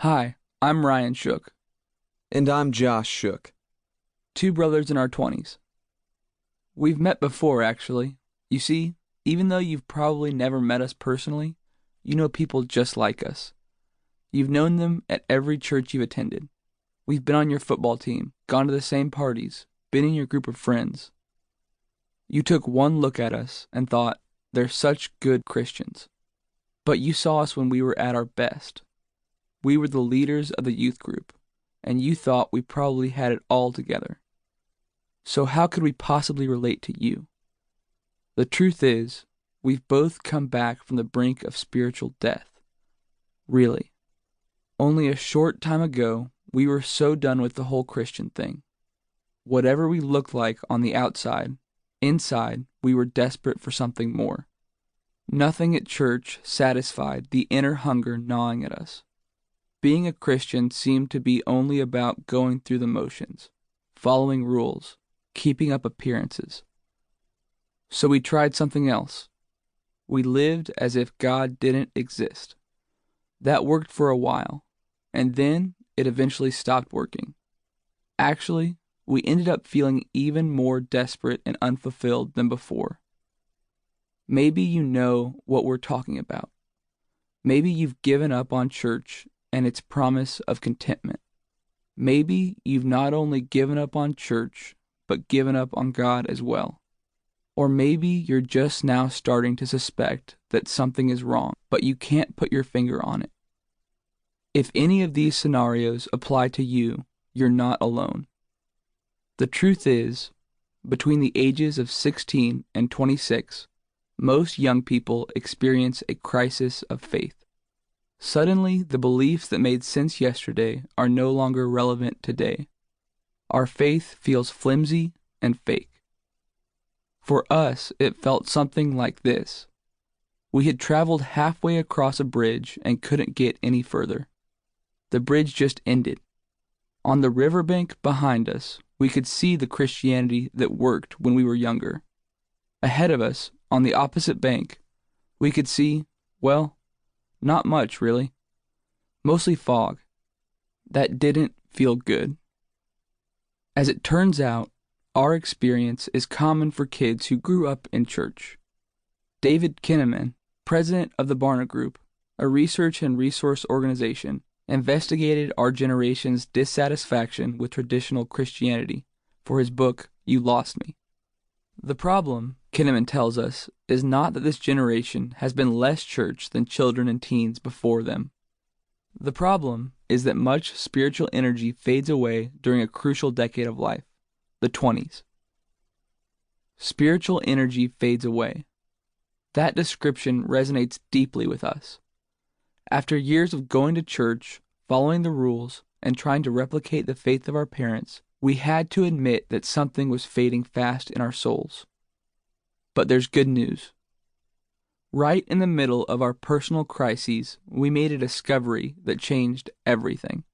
Hi, I'm Ryan Shook, And I'm Josh Shook. two brothers in our 20s. We've met before, actually. You see, even though you've probably never met us personally, you know people just like us. You've known them at every church you've attended. We've been on your football team, gone to the same parties, been in your group of friends. You took one look at us and thought, they're such good Christians. But you saw us when we were at our best. We were the leaders of the youth group, and you thought we probably had it all together. So how could we possibly relate to you? The truth is, we've both come back from the brink of spiritual death. Really. Only a short time ago, we were so done with the whole Christian thing. Whatever we looked like on the outside, inside, we were desperate for something more. Nothing at church satisfied the inner hunger gnawing at us. Being a Christian seemed to be only about going through the motions, following rules, keeping up appearances. So we tried something else. We lived as if God didn't exist. That worked for a while, and then it eventually stopped working. Actually, we ended up feeling even more desperate and unfulfilled than before. Maybe you know what we're talking about. Maybe you've given up on church and its promise of contentment. Maybe you've not only given up on church, but given up on God as well. Or maybe you're just now starting to suspect that something is wrong, but you can't put your finger on it. If any of these scenarios apply to you, you're not alone. The truth is, between the ages of 16 and 26, most young people experience a crisis of faith. Suddenly, the beliefs that made sense yesterday are no longer relevant today. Our faith feels flimsy and fake. For us, it felt something like this. We had traveled halfway across a bridge and couldn't get any further. The bridge just ended. On the riverbank behind us, we could see the Christianity that worked when we were younger. Ahead of us, on the opposite bank, we could see, well, not much really. Mostly fog. That didn't feel good. As it turns out, our experience is common for kids who grew up in church. David Kinnaman, president of the Barna Group, a research and resource organization, investigated our generation's dissatisfaction with traditional Christianity for his book, You Lost Me. The problem, Kinnaman tells us, is not that this generation has been less church than children and teens before them. The problem is that much spiritual energy fades away during a crucial decade of life, the 20s. Spiritual energy fades away. That description resonates deeply with us. After years of going to church, following the rules, and trying to replicate the faith of our parents, we had to admit that something was fading fast in our souls. But there's good news. Right in the middle of our personal crises, we made a discovery that changed everything.